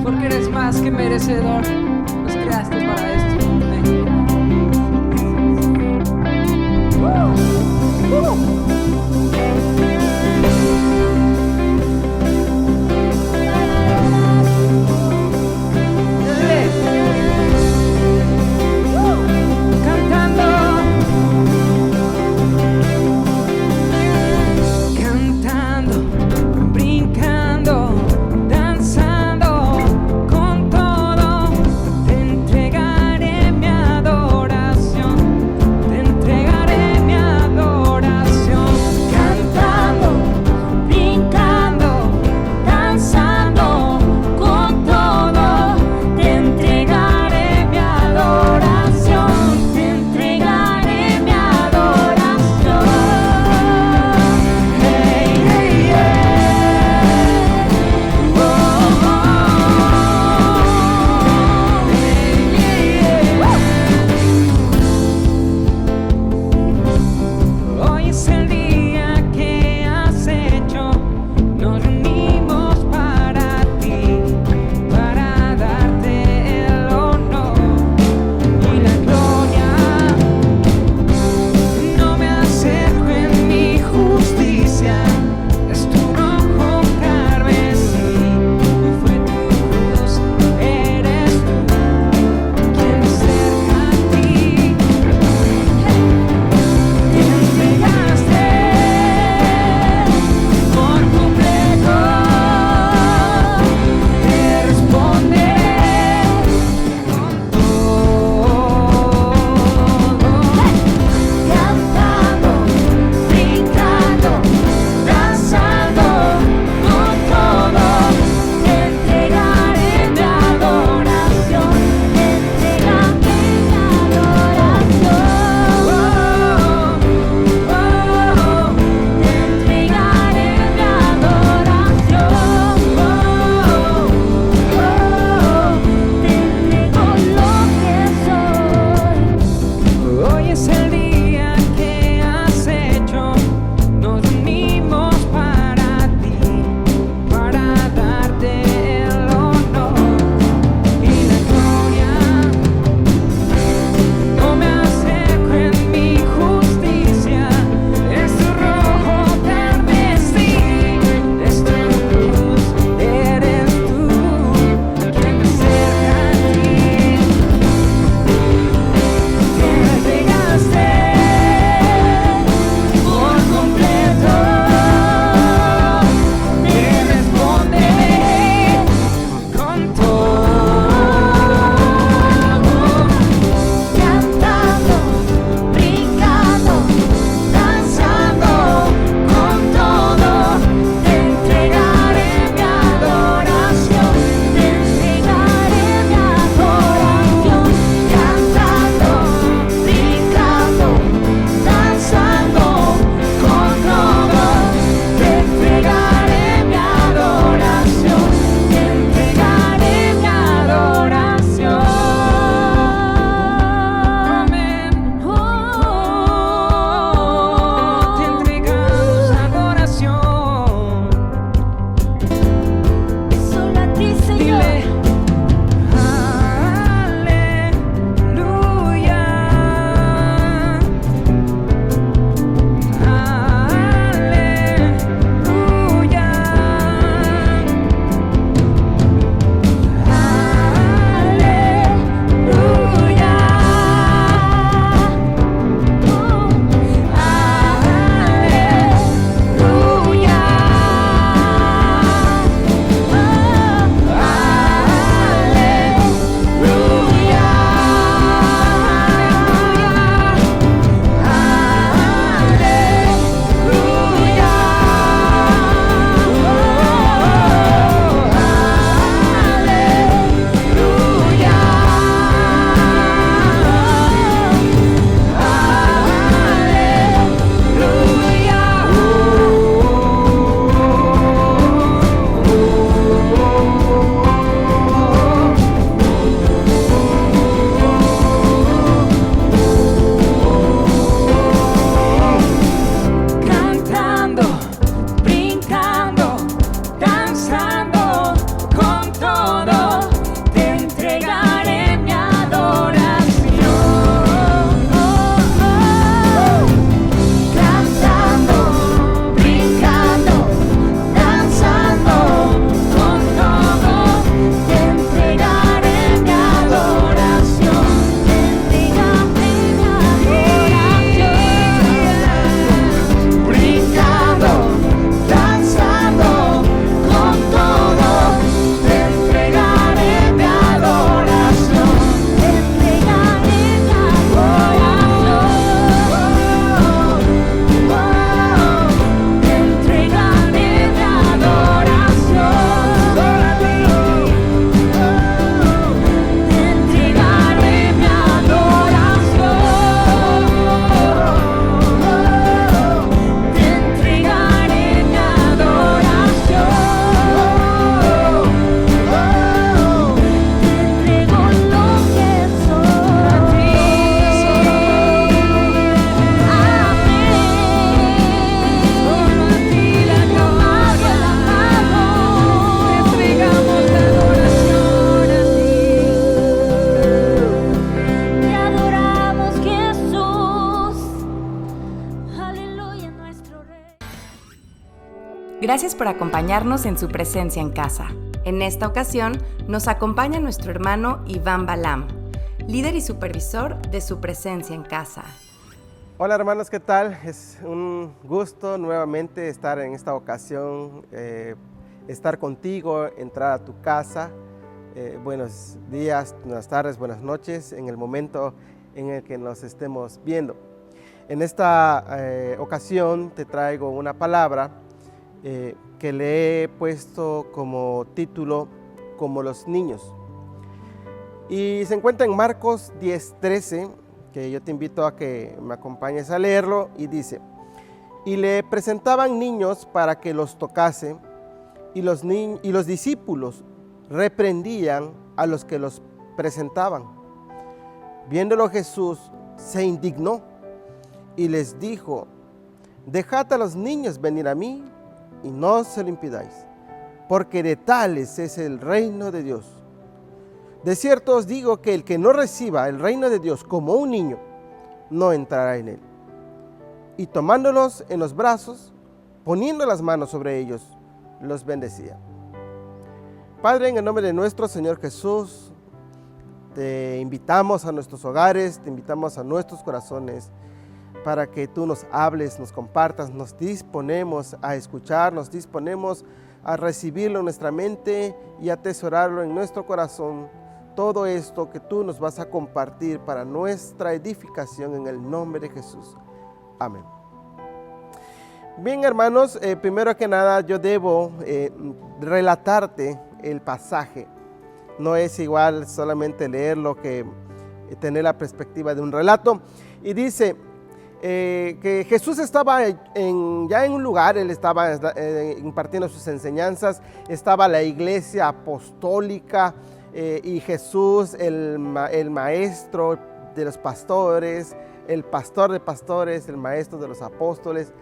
Porque eres más que merecedor. Nos creaste para esto. Amén. Gracias por acompañarnos en Su Presencia en Casa. En esta ocasión nos acompaña nuestro hermano Iván Balam, líder y supervisor de Su Presencia en Casa. Hola hermanos, ¿qué tal? Es un gusto nuevamente estar en esta ocasión, estar contigo, entrar a tu casa. Buenos días, buenas tardes, buenas noches en el momento en el que nos estemos viendo. En esta ocasión te traigo una palabra que le he puesto como título como los niños. Y se encuentra en Marcos 10:13, que yo te invito a que me acompañes a leerlo, y dice: y le presentaban niños para que los tocase, y los discípulos reprendían a los que los presentaban. Viéndolo Jesús se indignó y les dijo: dejad a los niños venir a mí y no se lo impidáis, porque de tales es el reino de Dios. De cierto os digo que el que no reciba el reino de Dios como un niño, no entrará en él. Y tomándolos en los brazos, poniendo las manos sobre ellos, los bendecía. Padre, en el nombre de nuestro Señor Jesús, te invitamos a nuestros hogares, te invitamos a nuestros corazones, para que tú nos hables, nos compartas. Nos disponemos a escuchar, nos disponemos a recibirlo en nuestra mente y atesorarlo en nuestro corazón. Todo esto que tú nos vas a compartir para nuestra edificación en el nombre de Jesús. Amén. Bien, hermanos, primero que nada yo debo relatarte el pasaje. No es igual solamente leerlo que tener la perspectiva de un relato. Y dice que Jesús estaba ya en un lugar, él estaba impartiendo sus enseñanzas, estaba la iglesia apostólica, y Jesús, el maestro de los pastores, el pastor de pastores, el maestro de los apóstoles,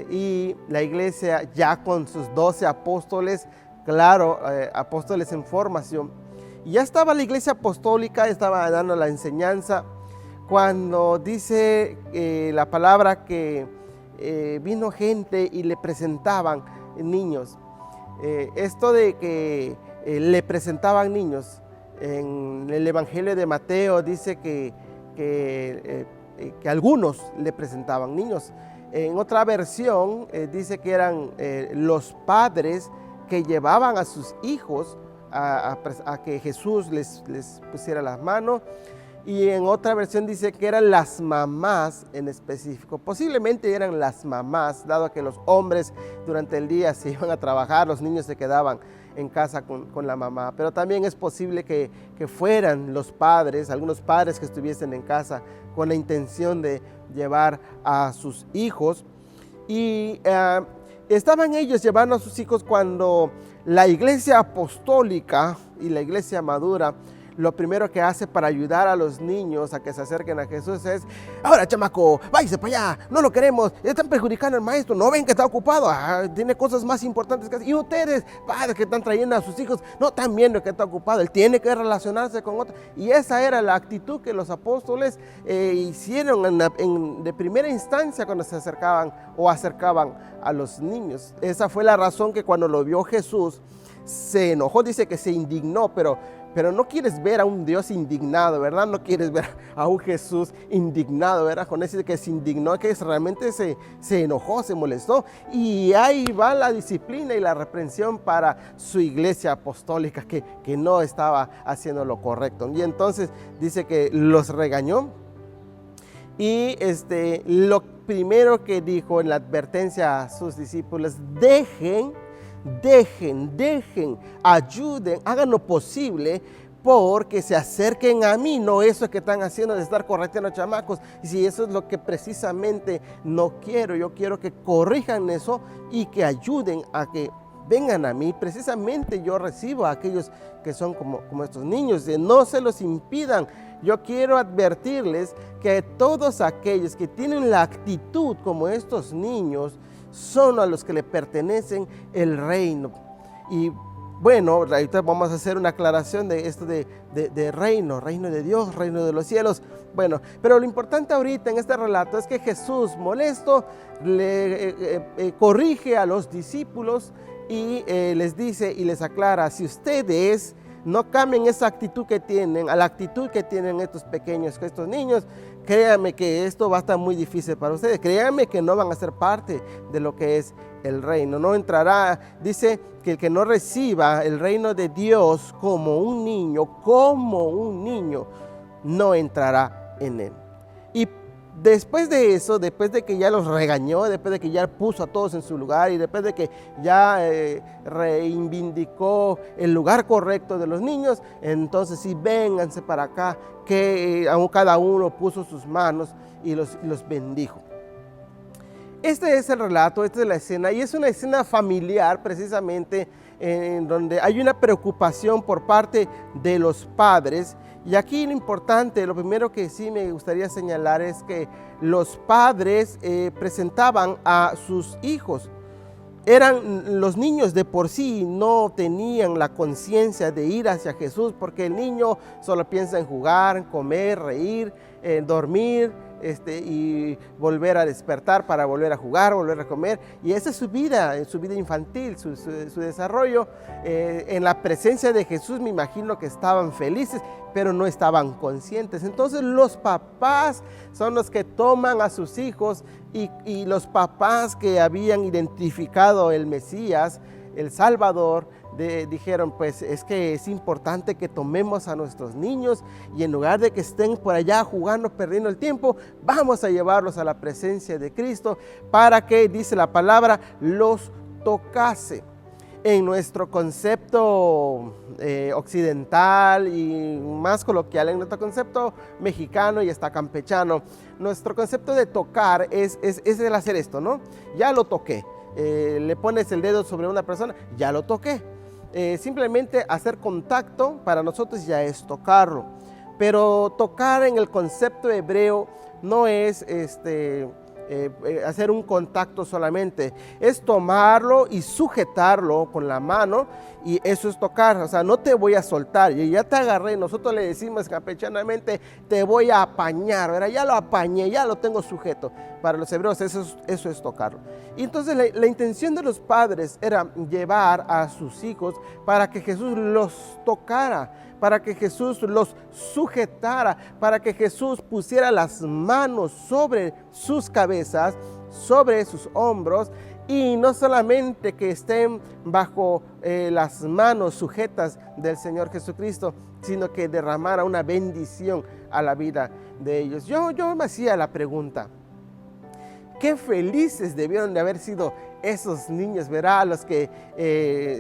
y la iglesia ya con sus 12 apóstoles, claro, apóstoles en formación. Y ya estaba la iglesia apostólica, estaba dando la enseñanza, cuando dice la palabra que vino gente y le presentaban niños. Esto de que le presentaban niños, en el Evangelio de Mateo dice que algunos le presentaban niños. En otra versión dice que eran los padres que llevaban a sus hijos a que Jesús les pusiera las manos. Y en otra versión dice que eran las mamás en específico. Posiblemente eran las mamás, dado que los hombres durante el día se iban a trabajar, los niños se quedaban en casa con la mamá. Pero también es posible que fueran los padres, algunos padres que estuviesen en casa con la intención de llevar a sus hijos. Y estaban ellos llevando a sus hijos cuando la iglesia apostólica y la iglesia madura lo primero que hace para ayudar a los niños a que se acerquen a Jesús es: ahora chamaco, váyase para allá, no lo queremos, están perjudicando al maestro, no ven que está ocupado, tiene cosas más importantes que hacer. Y ustedes, padres que están trayendo a sus hijos, no están viendo que está ocupado, él tiene que relacionarse con otros. Y esa era la actitud que los apóstoles hicieron de primera instancia cuando se acercaban a los niños. Esa fue la razón que cuando lo vio Jesús se enojó, dice que se indignó, pero no quieres ver a un Dios indignado, ¿verdad? No quieres ver a un Jesús indignado, ¿verdad? Con ese que se indignó, que realmente se enojó, se molestó. Y ahí va la disciplina y la reprensión para su iglesia apostólica que no estaba haciendo lo correcto. Y entonces dice que los regañó. Y lo primero que dijo en la advertencia a sus discípulos: dejen, ayuden, hagan lo posible porque se acerquen a mí, no eso que están haciendo de estar corrigiendo chamacos. Y si eso es lo que precisamente no quiero, yo quiero que corrijan eso y que ayuden a que vengan a mí. Precisamente yo recibo a aquellos que son como estos niños, no se los impidan. Yo quiero advertirles que todos aquellos que tienen la actitud como estos niños son a los que le pertenecen el reino. Y bueno, ahorita vamos a hacer una aclaración de esto de reino de Dios, reino de los cielos. Bueno, pero lo importante ahorita en este relato es que Jesús, molesto, le corrige a los discípulos y les dice y les aclara: si ustedes no cambien esa actitud que tienen, a la actitud que tienen estos pequeños, estos niños, créanme que esto va a estar muy difícil para ustedes. Créanme que no van a ser parte de lo que es el reino. No entrará, dice que el que no reciba el reino de Dios como un niño, no entrará en él. Y después de eso, después de que ya los regañó, después de que ya puso a todos en su lugar y después de que ya reivindicó el lugar correcto de los niños, entonces sí, vénganse para acá, que cada uno puso sus manos y los bendijo. Este es el relato, esta es la escena, y es una escena familiar precisamente, en donde hay una preocupación por parte de los padres. Y aquí lo importante, lo primero que sí me gustaría señalar es que los padres presentaban a sus hijos. Los niños de por sí no tenían la conciencia de ir hacia Jesús, porque el niño solo piensa en jugar, comer, reír, dormir, y volver a despertar para volver a jugar, volver a comer, y esa es su vida infantil, su desarrollo. En la presencia de Jesús me imagino que estaban felices, pero no estaban conscientes. Entonces los papás son los que toman a sus hijos, y los papás que habían identificado el Mesías, el Salvador, dijeron: pues es que es importante que tomemos a nuestros niños y en lugar de que estén por allá jugando, perdiendo el tiempo, vamos a llevarlos a la presencia de Cristo para que, dice la palabra, los tocase. En nuestro concepto occidental y más coloquial, en nuestro concepto mexicano y hasta campechano, nuestro concepto de tocar es el hacer esto, ¿no? Ya lo toqué. Le pones el dedo sobre una persona, ya lo toqué. Simplemente hacer contacto para nosotros ya es tocarlo. Pero tocar en el concepto hebreo no es hacer un contacto solamente, es tomarlo y sujetarlo con la mano, y eso es tocar. O sea, no te voy a soltar, y ya te agarré. Nosotros le decimos campechanamente: te voy a apañar, ¿verdad? Ya lo apañé, ya lo tengo sujeto. Para los hebreos eso es tocarlo. Y entonces la intención de los padres era llevar a sus hijos para que Jesús los tocara, para que Jesús los sujetara, para que Jesús pusiera las manos sobre sus cabezas, sobre sus hombros, y no solamente que estén bajo las manos sujetas del Señor Jesucristo, sino que derramara una bendición a la vida de ellos. Yo me hacía la pregunta: qué felices debieron de haber sido esos niños, ¿verdad? Los que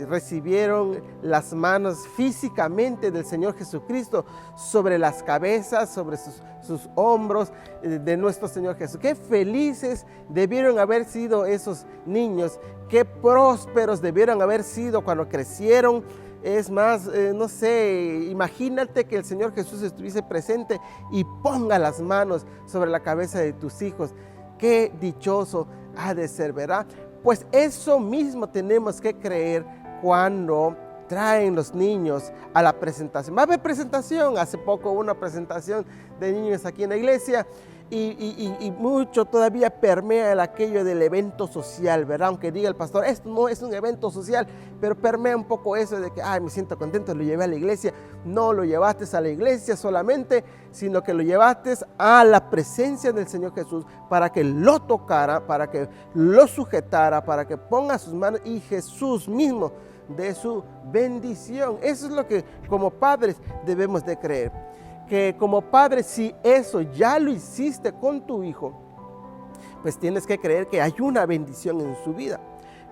recibieron las manos físicamente del Señor Jesucristo sobre las cabezas, sobre sus hombros de nuestro Señor Jesús. Qué felices debieron haber sido esos niños, qué prósperos debieron haber sido cuando crecieron. Es más, no sé, imagínate que el Señor Jesús estuviese presente y ponga las manos sobre la cabeza de tus hijos. Qué dichoso ha de ser, ¿verdad? Pues eso mismo tenemos que creer cuando traen los niños a la presentación. Va a haber presentación. Hace poco hubo una presentación de niños aquí en la iglesia, y mucho todavía permea aquello del evento social, ¿verdad? Aunque diga el pastor: esto no es un evento social, pero permea un poco eso de que, me siento contento, lo llevé a la iglesia. No lo llevaste a la iglesia solamente, sino que lo llevaste a la presencia del Señor Jesús para que lo tocara, para que lo sujetara, para que ponga sus manos y Jesús mismo de su bendición. Eso es lo que como padres debemos de creer. Que como padre, si eso ya lo hiciste con tu hijo, pues tienes que creer que hay una bendición en su vida.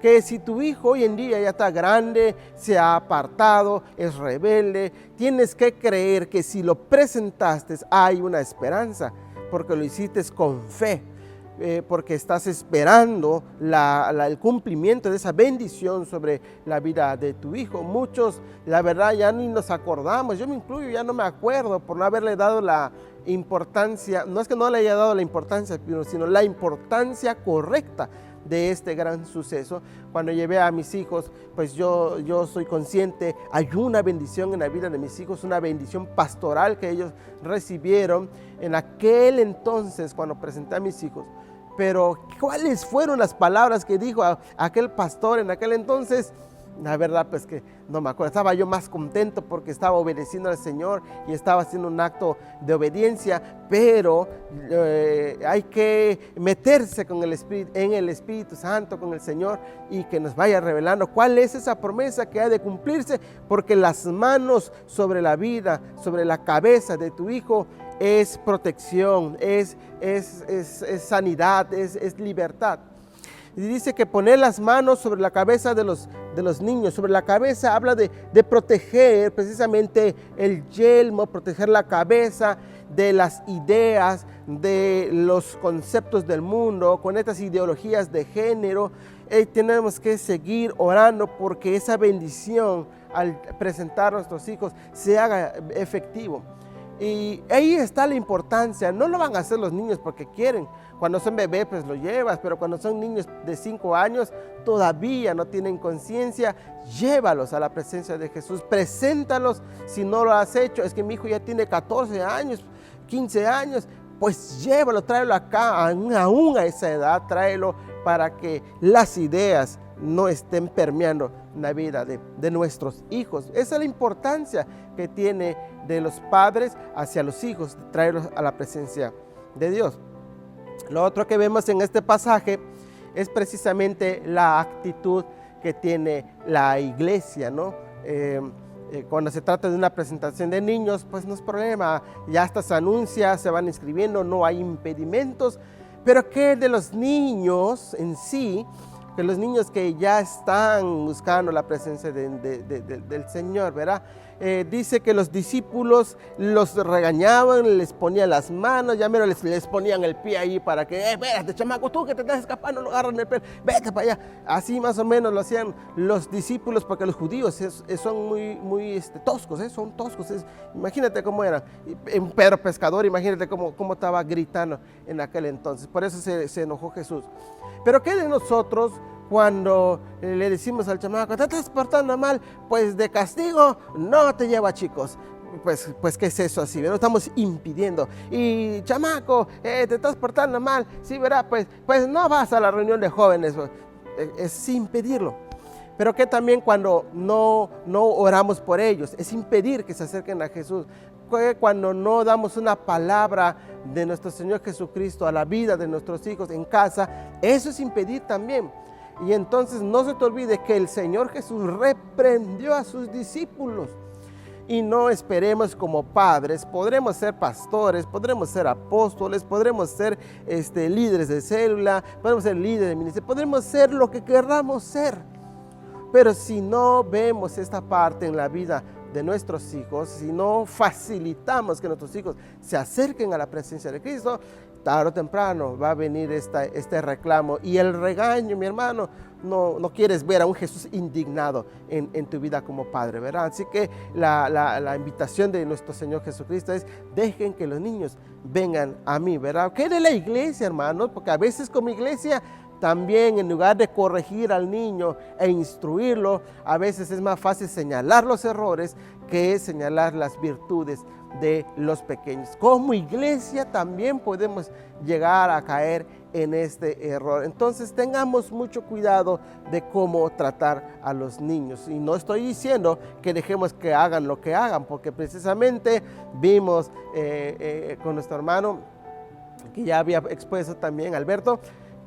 Que si tu hijo hoy en día ya está grande, se ha apartado, es rebelde, tienes que creer que si lo presentaste hay una esperanza, porque lo hiciste con fe. Porque estás esperando el cumplimiento de esa bendición sobre la vida de tu hijo. Muchos, la verdad, ya ni nos acordamos, yo me incluyo, ya no me acuerdo por no haberle dado la importancia, no es que no le haya dado la importancia, sino la importancia correcta de este gran suceso. Cuando llevé a mis hijos, pues yo soy consciente, hay una bendición en la vida de mis hijos, una bendición pastoral que ellos recibieron en aquel entonces cuando presenté a mis hijos. Pero ¿cuáles fueron las palabras que dijo aquel pastor en aquel entonces? La verdad, pues que no me acuerdo. Estaba yo más contento porque estaba obedeciendo al Señor y estaba haciendo un acto de obediencia, pero hay que meterse con en el Espíritu Santo, con el Señor, y que nos vaya revelando cuál es esa promesa que ha de cumplirse, porque las manos sobre la vida, sobre la cabeza de tu hijo, es protección, es sanidad, es libertad. Y dice que poner las manos sobre la cabeza de los niños. Sobre la cabeza habla de proteger precisamente el yelmo, proteger la cabeza de las ideas, de los conceptos del mundo, con estas ideologías de género. Tenemos que seguir orando porque esa bendición al presentar a nuestros hijos se haga efectivo. Y ahí está la importancia. No lo van a hacer los niños porque quieren. Cuando son bebés pues lo llevas, pero cuando son niños de 5 años todavía no tienen conciencia, llévalos a la presencia de Jesús, preséntalos. Si no lo has hecho, es que mi hijo ya tiene 14 años, 15 años, pues llévalo, tráelo acá, aún a esa edad, tráelo para que las ideas no estén permeando la vida de nuestros hijos. Esa es la importancia que tiene de los padres hacia los hijos, traerlos a la presencia de Dios. Lo otro que vemos en este pasaje es precisamente la actitud que tiene la iglesia, ¿no? Cuando se trata de una presentación de niños, pues no es problema, ya hasta se anuncia, se van inscribiendo, no hay impedimentos. Pero ¿qué de los niños en sí? Que los niños que ya están buscando la presencia del Señor, ¿verdad? Dice que los discípulos los regañaban, les ponían las manos, ya mero les ponían el pie ahí para que, espérate chamaco, tú que te estás escapando, lo agarran el pelo, vete para allá. Así más o menos lo hacían los discípulos, porque los judíos son muy toscos, son toscos. Imagínate cómo eran. En Pedro Pescador, imagínate cómo estaba gritando en aquel entonces. Por eso se enojó Jesús. Pero ¿qué de nosotros cuando le decimos al chamaco, te estás portando mal? Pues de castigo no te lleva, chicos. Pues ¿qué es eso así? ¿Verdad? Estamos impidiendo. Y chamaco, te estás portando mal, sí, ¿verdad? Pues no vas a la reunión de jóvenes. Es sin pedirlo. Pero que también cuando no oramos por ellos, es impedir que se acerquen a Jesús. Cuando no damos una palabra de nuestro Señor Jesucristo a la vida de nuestros hijos en casa, eso es impedir también. Y entonces no se te olvide que el Señor Jesús reprendió a sus discípulos. Y no esperemos como padres, podremos ser pastores, podremos ser apóstoles, podremos ser líderes de célula, podremos ser líderes de ministerio, podremos ser lo que queramos ser. Pero si no vemos esta parte en la vida de nuestros hijos, si no facilitamos que nuestros hijos se acerquen a la presencia de Cristo, tarde o temprano va a venir este reclamo y el regaño, mi hermano. No quieres ver a un Jesús indignado en tu vida como padre, ¿verdad? Así que la invitación de nuestro Señor Jesucristo es: dejen que los niños vengan a mí, ¿verdad? ¿Qué de la iglesia, hermanos? Porque a veces como iglesia también, en lugar de corregir al niño e instruirlo, a veces es más fácil señalar los errores que señalar las virtudes de los pequeños. Como iglesia también podemos llegar a caer en este error. Entonces tengamos mucho cuidado de cómo tratar a los niños. Y no estoy diciendo que dejemos que hagan lo que hagan, porque precisamente vimos con nuestro hermano, que ya había expuesto también, Alberto,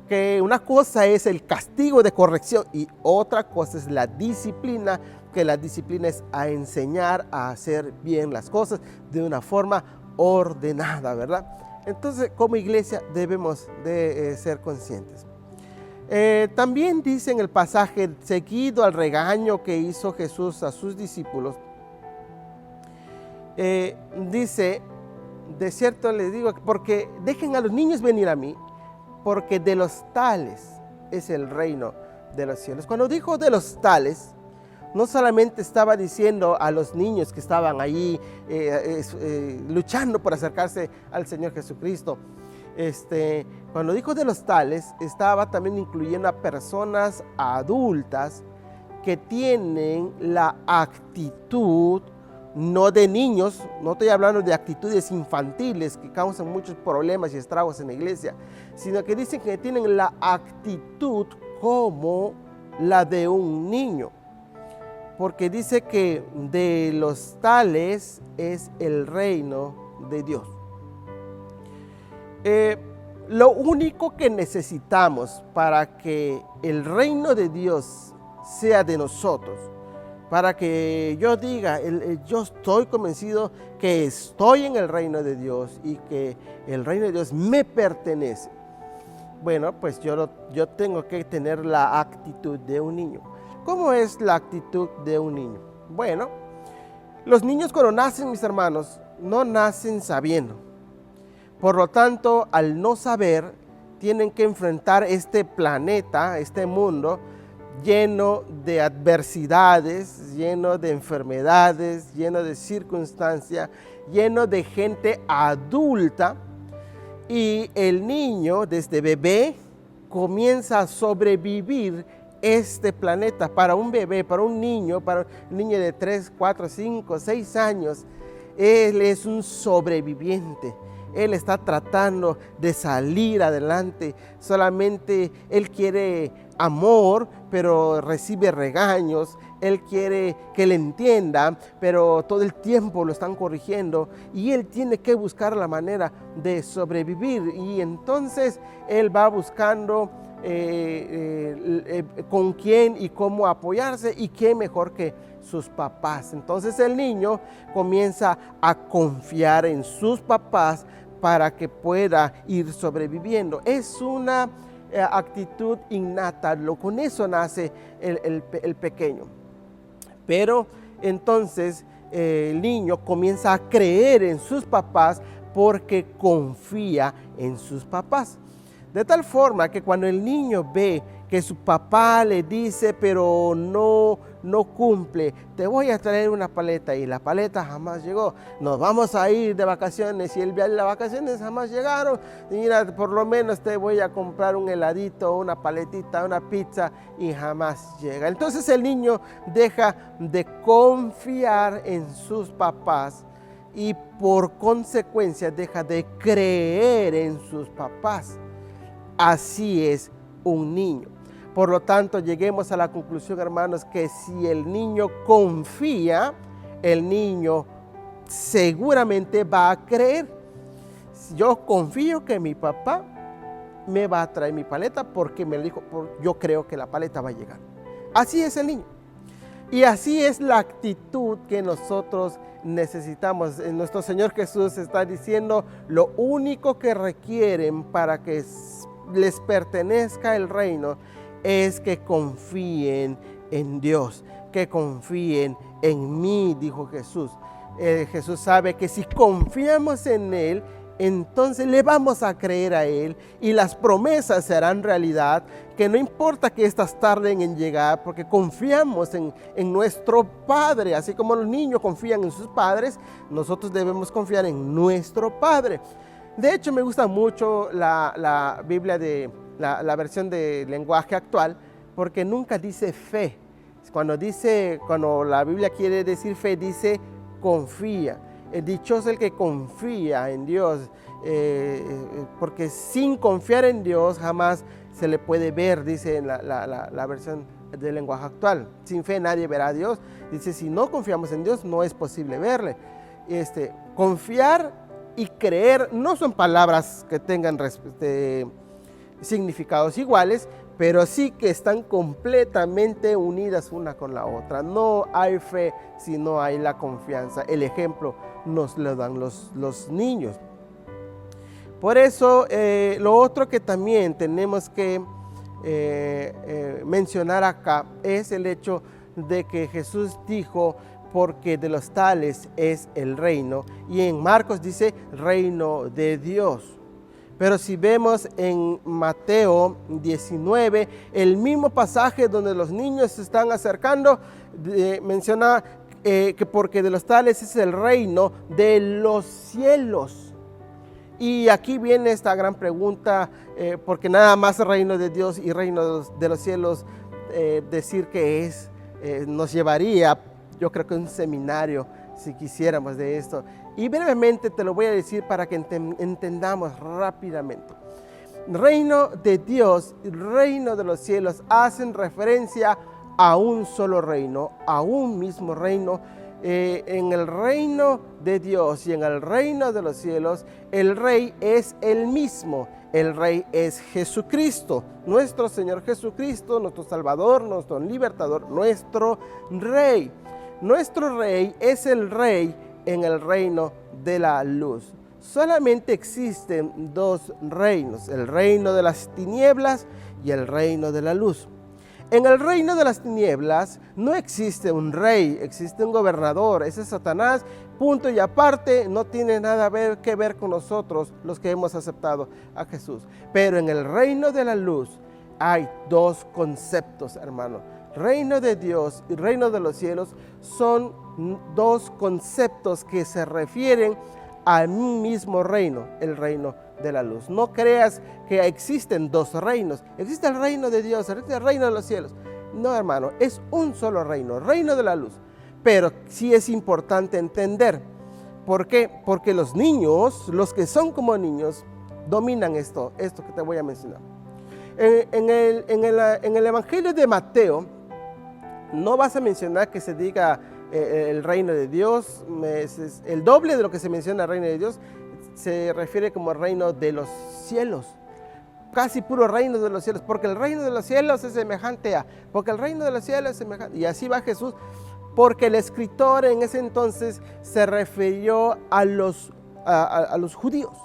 que una cosa es el castigo de corrección y otra cosa es la disciplina, que la disciplina es a enseñar a hacer bien las cosas de una forma ordenada, ¿verdad? Entonces, como iglesia debemos de ser conscientes. También dice en el pasaje, seguido al regaño que hizo Jesús a sus discípulos, dice, de cierto les digo, porque dejen a los niños venir a mí, porque de los tales es el reino de los cielos. Cuando dijo de los tales, no solamente estaba diciendo a los niños que estaban ahí luchando por acercarse al Señor Jesucristo, Cuando dijo de los tales, estaba también incluyendo a personas adultas que tienen la actitud, no de niños, no estoy hablando de actitudes infantiles que causan muchos problemas y estragos en la iglesia, sino que dicen que tienen la actitud como la de un niño. Porque dice que de los tales es el reino de Dios. Lo único que necesitamos para que el reino de Dios sea de nosotros, para que yo diga, yo estoy convencido que estoy en el reino de Dios y que el reino de Dios me pertenece. Bueno, pues yo tengo que tener la actitud de un niño. ¿Cómo es la actitud de un niño? Bueno, los niños cuando nacen, mis hermanos, no nacen sabiendo. Por lo tanto, al no saber, tienen que enfrentar este planeta, este mundo, lleno de adversidades, lleno de enfermedades, lleno de circunstancias, lleno de gente adulta. Y el niño, desde bebé, comienza a sobrevivir este planeta. Para un bebé, para un niño de 3, 4, 5, 6 años, él es un sobreviviente. Él está tratando de salir adelante. Solamente él quiere amor, pero recibe regaños. Él quiere que le entiendan, pero todo el tiempo lo están corrigiendo. Y él tiene que buscar la manera de sobrevivir. Y entonces él va buscando con quién y cómo apoyarse. Y qué mejor que sus papás. Entonces el niño comienza a confiar en sus papás para que pueda ir sobreviviendo. Es una actitud innata, con eso nace el pequeño. Pero entonces el niño comienza a creer en sus papás porque confía en sus papás. De tal forma que cuando el niño ve que su papá le dice, pero no cumple, te voy a traer una paleta, y la paleta jamás llegó. Nos vamos a ir de vacaciones y las vacaciones jamás llegaron. Mira, por lo menos te voy a comprar un heladito, una paletita, una pizza, y jamás llega. Entonces el niño deja de confiar en sus papás y por consecuencia deja de creer en sus papás. Así es un niño. Por lo tanto, lleguemos a la conclusión, hermanos, que si el niño confía, el niño seguramente va a creer. Yo confío que mi papá me va a traer mi paleta porque me dijo, yo creo que la paleta va a llegar. Así es el niño. Y así es la actitud que nosotros necesitamos. Nuestro Señor Jesús está diciendo, lo único que requieren para que les pertenezca el reino es que confíen en Dios, que confíen en mí, dijo Jesús. Jesús sabe que si confiamos en Él, entonces le vamos a creer a Él y las promesas serán realidad, que no importa que estas tarden en llegar, porque confiamos en nuestro Padre. Así como los niños confían en sus padres, nosotros debemos confiar en nuestro Padre. De hecho, me gusta mucho la Biblia la versión de lenguaje actual, porque nunca dice fe. Cuando la Biblia quiere decir fe, dice confía. Dichoso el que confía en Dios, porque sin confiar en Dios jamás se le puede ver, dice en la versión del lenguaje actual. Sin fe nadie verá a Dios. Dice, si no confiamos en Dios, no es posible verle. Confiar y creer no son palabras que tengan significados iguales, pero sí que están completamente unidas una con la otra. No hay fe si no hay la confianza. El ejemplo nos lo dan los niños. Por eso, lo otro que también tenemos que mencionar acá es el hecho de que Jesús dijo, porque de los tales es el reino, y en Marcos dice reino de Dios. Pero si vemos en Mateo 19, el mismo pasaje donde los niños se están acercando, menciona que porque de los tales es el reino de los cielos. Y aquí viene esta gran pregunta, porque nada más reino de Dios y reino de los cielos, decir que es, nos llevaría, yo creo que un seminario, si quisiéramos de esto. Y brevemente te lo voy a decir para que entendamos rápidamente. Reino de Dios y reino de los cielos hacen referencia a un solo reino, a un mismo reino. En el reino de Dios y en el reino de los cielos, el rey es el mismo. El rey es Jesucristo, nuestro Señor Jesucristo, nuestro Salvador, nuestro Libertador, nuestro Rey. Nuestro Rey es el Rey en el reino de la luz. Solamente existen dos reinos, el reino de las tinieblas y el reino de la luz. En el reino de las tinieblas no existe un rey, existe un gobernador, ese es Satanás, punto y aparte, no tiene nada que ver con nosotros los que hemos aceptado a Jesús. Pero en el reino de la luz hay dos conceptos, hermano. Reino de Dios y reino de los cielos son dos conceptos que se refieren al mismo reino, el reino de la luz. No creas que existen dos reinos. Existe el reino de Dios, existe el reino de los cielos. No, hermano, es un solo reino, reino de la luz. Pero sí es importante entender. ¿Por qué? Porque los niños, los que son como niños, dominan esto que te voy a mencionar. En el Evangelio de Mateo, no vas a mencionar que se diga el reino de Dios, es el doble de lo que se menciona el reino de Dios, se refiere como el reino de los cielos, casi puro reino de los cielos, porque el reino de los cielos es semejante a, porque el reino de los cielos es semejante, y así va Jesús, porque el escritor en ese entonces se refirió a los judíos.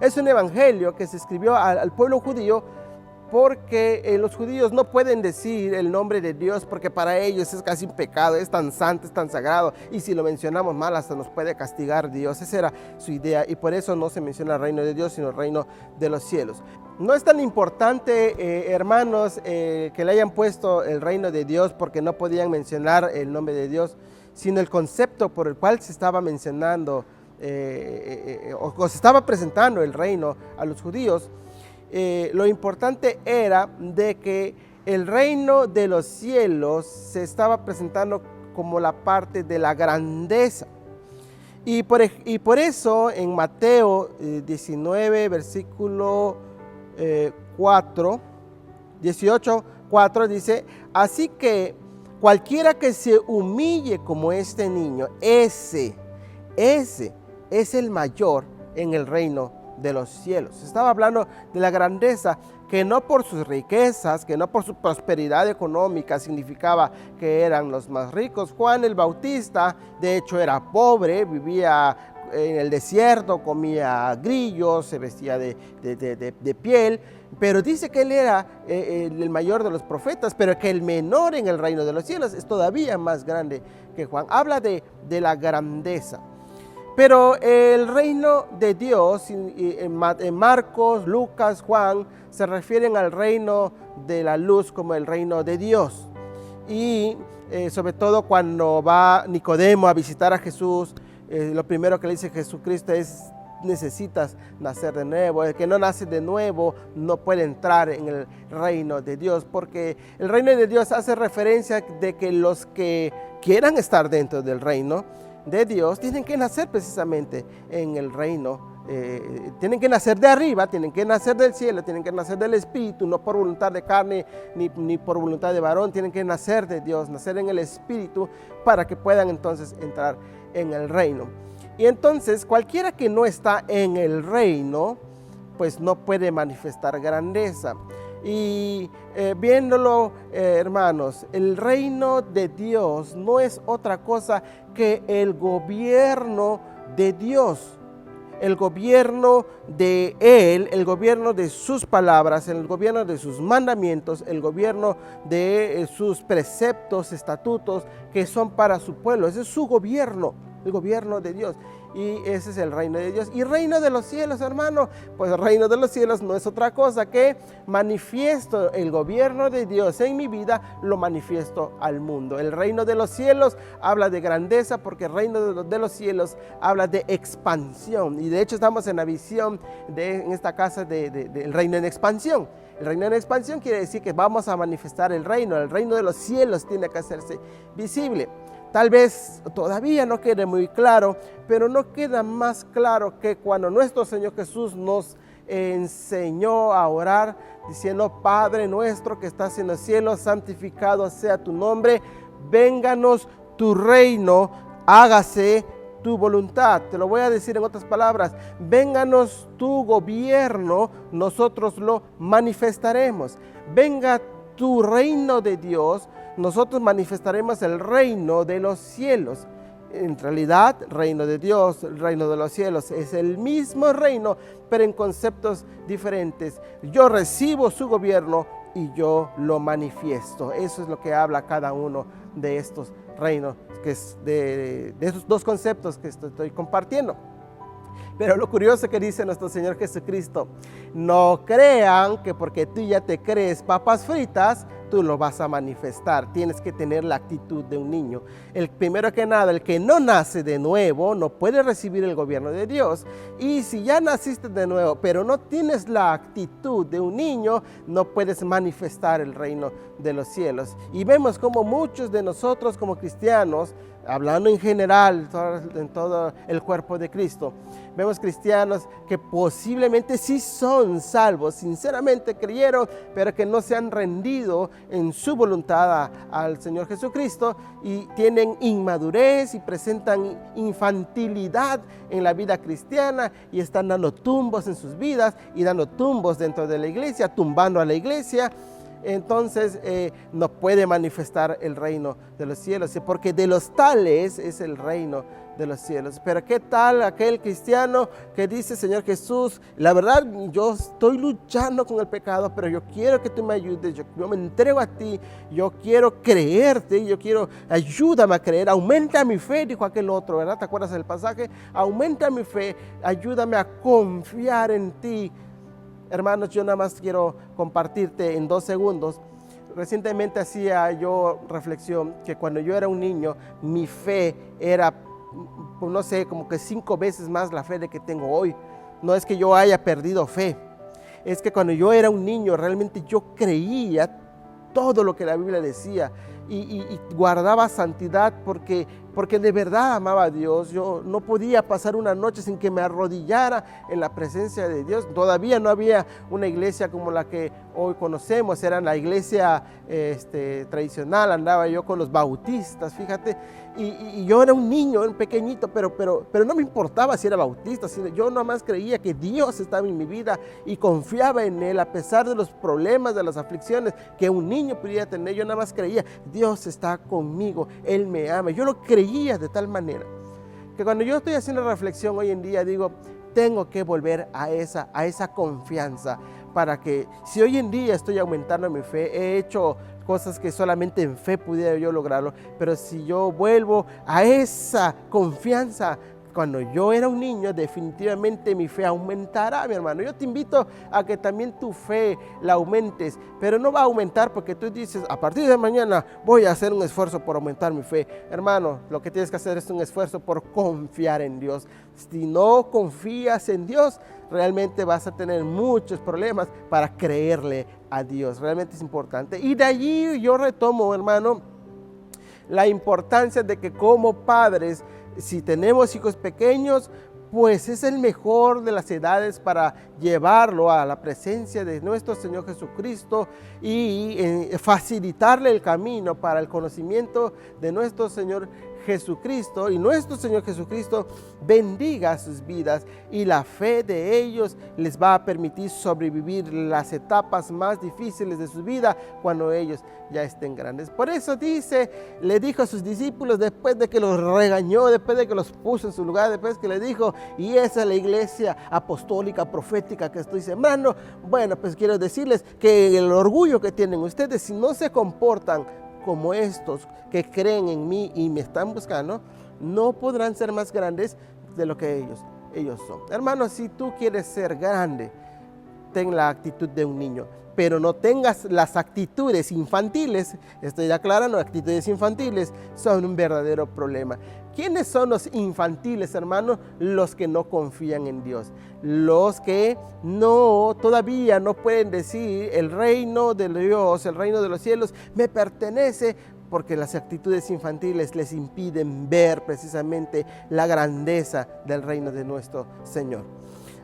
Es un evangelio que se escribió al pueblo judío, porque los judíos no pueden decir el nombre de Dios porque para ellos es casi un pecado, es tan santo, es tan sagrado, y si lo mencionamos mal hasta nos puede castigar Dios. Esa era su idea, y por eso no se menciona el reino de Dios sino el reino de los cielos. No es tan importante, hermanos, que le hayan puesto el reino de Dios porque no podían mencionar el nombre de Dios, sino el concepto por el cual se estaba mencionando o se estaba presentando el reino a los judíos. Lo importante era de que el reino de los cielos se estaba presentando como la parte de la grandeza. Y por eso en Mateo 19, versículo 18, 4 dice: así que cualquiera que se humille como este niño, ese es el mayor en el reino de los cielos. Estaba hablando de la grandeza, que no por sus riquezas, que no por su prosperidad económica significaba que eran los más ricos. Juan el Bautista, de hecho, era pobre, vivía en el desierto, comía grillos, se vestía de piel, pero dice que él era el mayor de los profetas, pero que el menor en el reino de los cielos es todavía más grande que Juan. Habla de la grandeza. Pero el reino de Dios, en Marcos, Lucas, Juan, se refieren al reino de la luz como el reino de Dios. Y sobre todo cuando va Nicodemo a visitar a Jesús, lo primero que le dice Jesucristo es: necesitas nacer de nuevo. El que no nace de nuevo no puede entrar en el reino de Dios, porque el reino de Dios hace referencia de que los que quieran estar dentro del reino de Dios tienen que nacer precisamente en el reino, tienen que nacer de arriba, tienen que nacer del cielo, tienen que nacer del Espíritu, no por voluntad de carne ni por voluntad de varón, tienen que nacer de Dios, nacer en el Espíritu, para que puedan entonces entrar en el reino. Y entonces cualquiera que no está en el reino, pues no puede manifestar grandeza. Y viéndolo, hermanos, el reino de Dios no es otra cosa que el gobierno de Dios, el gobierno de Él, el gobierno de sus palabras, el gobierno de sus mandamientos, el gobierno de sus preceptos, estatutos que son para su pueblo. Ese es su gobierno. el gobierno de Dios. Y ese es el reino de Dios. Y reino de los cielos, hermano, pues el reino de los cielos no es otra cosa que manifiesto el gobierno de Dios en mi vida, lo manifiesto al mundo. El reino de los cielos habla de grandeza, porque el reino de los cielos habla de expansión. Y de hecho estamos en la visión en esta casa del reino en expansión. El reino en expansión quiere decir que vamos a manifestar el reino de los cielos tiene que hacerse visible. Tal vez todavía no quede muy claro, pero no queda más claro que cuando nuestro Señor Jesús nos enseñó a orar diciendo: Padre nuestro que estás en los cielos, santificado sea tu nombre, vénganos tu reino, hágase tu voluntad. Te lo voy a decir en otras palabras: vénganos tu gobierno, nosotros lo manifestaremos. Venga tu reino de Dios, nosotros manifestaremos el reino de los cielos. En realidad, reino de Dios, el reino de los cielos es el mismo reino, pero en conceptos diferentes. Yo recibo su gobierno y yo lo manifiesto. Eso es lo que habla cada uno de estos reinos, que es de esos dos conceptos que estoy compartiendo. Pero lo curioso que dice nuestro Señor Jesucristo: no crean que porque tú ya te crees papas fritas, tú lo vas a manifestar. Tienes que tener la actitud de un niño. Primero que nada, el que no nace de nuevo no puede recibir el gobierno de Dios. Y si ya naciste de nuevo, pero no tienes la actitud de un niño, no puedes manifestar el reino de los cielos. Y vemos como muchos de nosotros como cristianos, hablando en general, en todo el cuerpo de Cristo, vemos cristianos que posiblemente sí son salvos, sinceramente creyeron, pero que no se han rendido en su voluntad al Señor Jesucristo, y tienen inmadurez y presentan infantilidad en la vida cristiana, y están dando tumbos en sus vidas y dando tumbos dentro de la iglesia, tumbando a la iglesia. Entonces no puede manifestar el reino de los cielos, porque de los tales es el reino de los cielos. Pero ¿qué tal aquel cristiano que dice: Señor Jesús, la verdad yo estoy luchando con el pecado, pero yo quiero que tú me ayudes, yo me entrego a ti, yo quiero creerte, ayúdame a creer, aumenta mi fe, dijo aquel otro, ¿verdad? ¿Te acuerdas del pasaje? Aumenta mi fe, ayúdame a confiar en ti. Hermanos, yo nada más quiero compartirte en 2 segundos. Recientemente hacía yo reflexión que cuando yo era un niño, mi fe era, no sé, como que 5 veces más la fe de que tengo hoy. No es que yo haya perdido fe, es que cuando yo era un niño realmente yo creía todo lo que la Biblia decía y guardaba santidad porque de verdad amaba a Dios. Yo no podía pasar una noche sin que me arrodillara en la presencia de Dios. Todavía no había una iglesia como la que hoy conocemos, era la iglesia tradicional, andaba yo con los bautistas, fíjate, y yo era un niño, un pequeñito, pero no me importaba si era bautista, sino yo nada más creía que Dios estaba en mi vida y confiaba en Él, a pesar de los problemas, de las aflicciones que un niño pudiera tener. Yo nada más creía: Dios está conmigo, Él me ama. Yo lo creía de tal manera que cuando yo estoy haciendo reflexión hoy en día, digo: tengo que volver a esa confianza, para que si hoy en día estoy aumentando mi fe, he hecho cosas que solamente en fe pudiera yo lograrlo, pero si yo vuelvo a esa confianza cuando yo era un niño, definitivamente mi fe aumentará, mi hermano. Yo te invito a que también tu fe la aumentes, pero no va a aumentar porque tú dices: a partir de mañana voy a hacer un esfuerzo por aumentar mi fe. Hermano, lo que tienes que hacer es un esfuerzo por confiar en Dios. Si no confías en Dios, realmente vas a tener muchos problemas para creerle a Dios. Realmente es importante. Y de allí yo retomo, hermano, la importancia de que como padres, si tenemos hijos pequeños, pues es el mejor de las edades para llevarlo a la presencia de nuestro Señor Jesucristo y facilitarle el camino para el conocimiento de nuestro Señor Jesucristo, y nuestro Señor Jesucristo bendiga sus vidas, y la fe de ellos les va a permitir sobrevivir las etapas más difíciles de su vida cuando ellos ya estén grandes. Por eso le dijo a sus discípulos, después de que los regañó, después de que los puso en su lugar, después que le dijo: y esa es la iglesia apostólica, profética que estoy sembrando. Bueno, pues quiero decirles que el orgullo que tienen ustedes, si no se comportan como estos que creen en mí y me están buscando, no podrán ser más grandes de lo que ellos son. Hermano, si tú quieres ser grande, ten la actitud de un niño, pero no tengas las actitudes infantiles. Estoy aclarando, actitudes infantiles son un verdadero problema. ¿Quiénes son los infantiles, hermanos? Los que no confían en Dios, los que todavía no pueden decir el reino de Dios, el reino de los cielos me pertenece, porque las actitudes infantiles les impiden ver precisamente la grandeza del reino de nuestro Señor.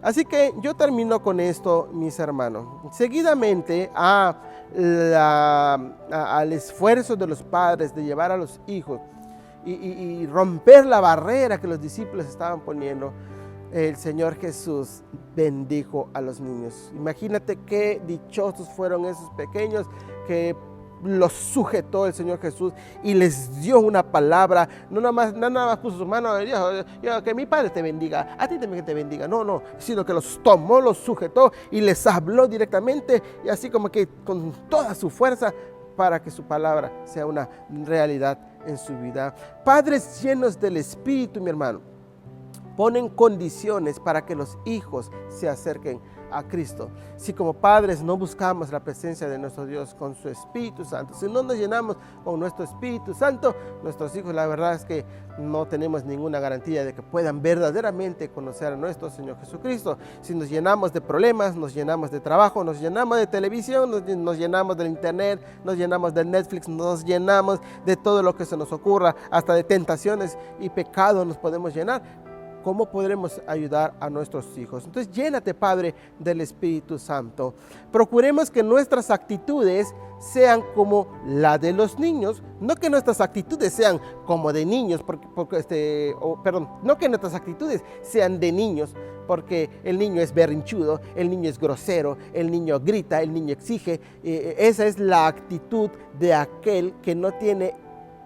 Así que yo termino con esto, mis hermanos. Seguidamente al esfuerzo de los padres de llevar a los hijos y romper la barrera que los discípulos estaban poniendo, el Señor Jesús bendijo a los niños. Imagínate qué dichosos fueron esos pequeños que los sujetó el Señor Jesús y les dio una palabra. No nada más puso su mano y dijo, que mi Padre te bendiga, a ti también que te bendiga. No, sino que los tomó, los sujetó y les habló directamente, y así como que con toda su fuerza, para que su palabra sea una realidad en su vida. Padres llenos del Espíritu, mi hermano, ponen condiciones para que los hijos se acerquen a Cristo. Si como padres no buscamos la presencia de nuestro Dios con su Espíritu Santo, si no nos llenamos con nuestro Espíritu Santo, nuestros hijos, la verdad es que no tenemos ninguna garantía de que puedan verdaderamente conocer a nuestro Señor Jesucristo. Si nos llenamos de problemas, nos llenamos de trabajo, nos llenamos de televisión, nos llenamos del internet, nos llenamos de Netflix, nos llenamos de todo lo que se nos ocurra, hasta de tentaciones y pecados nos podemos llenar. ¿Cómo podremos ayudar a nuestros hijos? Entonces, llénate, Padre, del Espíritu Santo. Procuremos que nuestras actitudes sean como la de los niños, no que nuestras actitudes sean como de niños, no que nuestras actitudes sean de niños, porque el niño es berrinchudo, el niño es grosero, el niño grita, el niño exige. Esa es la actitud de aquel que no tiene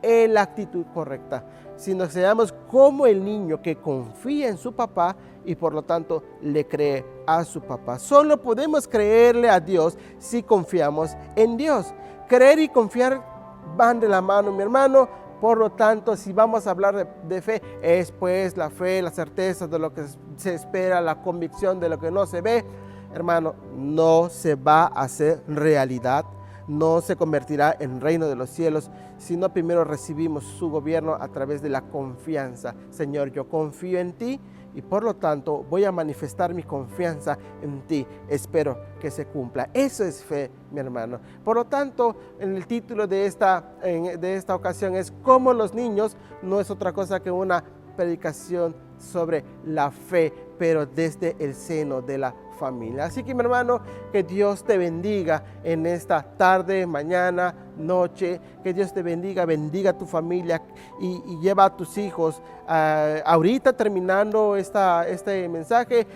la actitud correcta, sino que seamos como el niño que confía en su papá y por lo tanto le cree a su papá. Solo podemos creerle a Dios si confiamos en Dios. Creer y confiar van de la mano, mi hermano. Por lo tanto, si vamos a hablar de fe, es pues la fe, la certeza de lo que se espera, la convicción de lo que no se ve. Hermano, no se va a hacer realidad, no se convertirá en reino de los cielos, sino primero recibimos su gobierno a través de la confianza. Señor, yo confío en ti y por lo tanto voy a manifestar mi confianza en ti. Espero que se cumpla. Eso es fe, mi hermano. Por lo tanto, en el título de esta ocasión es Como los niños. No es otra cosa que una predicación sobre la fe, pero desde el seno de la familia. Así que, mi hermano, que Dios te bendiga en esta tarde, mañana, noche. Que Dios te bendiga a tu familia y lleva a tus hijos. Ahorita terminando este mensaje,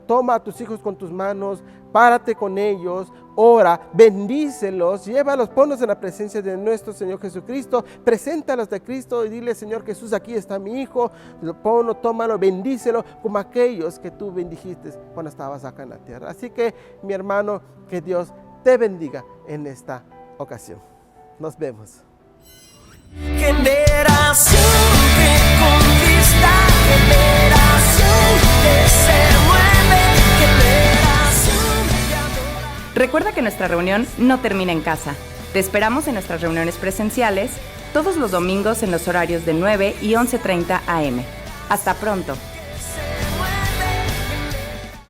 toma a tus hijos con tus manos, párate con ellos, ora, bendícelos, llévalos, ponlos en la presencia de nuestro Señor Jesucristo, preséntalos de Cristo y dile: Señor Jesús, aquí está mi hijo, ponlo, tómalo, bendícelo como aquellos que tú bendijiste cuando estabas acá en la tierra. Así que, mi hermano, que Dios te bendiga en esta ocasión. Nos vemos. Generación que conquista, generación que se mueve, generación que adora. Recuerda que nuestra reunión no termina en casa. Te esperamos en nuestras reuniones presenciales todos los domingos en los horarios de 9 y 11:30 a.m. Hasta pronto.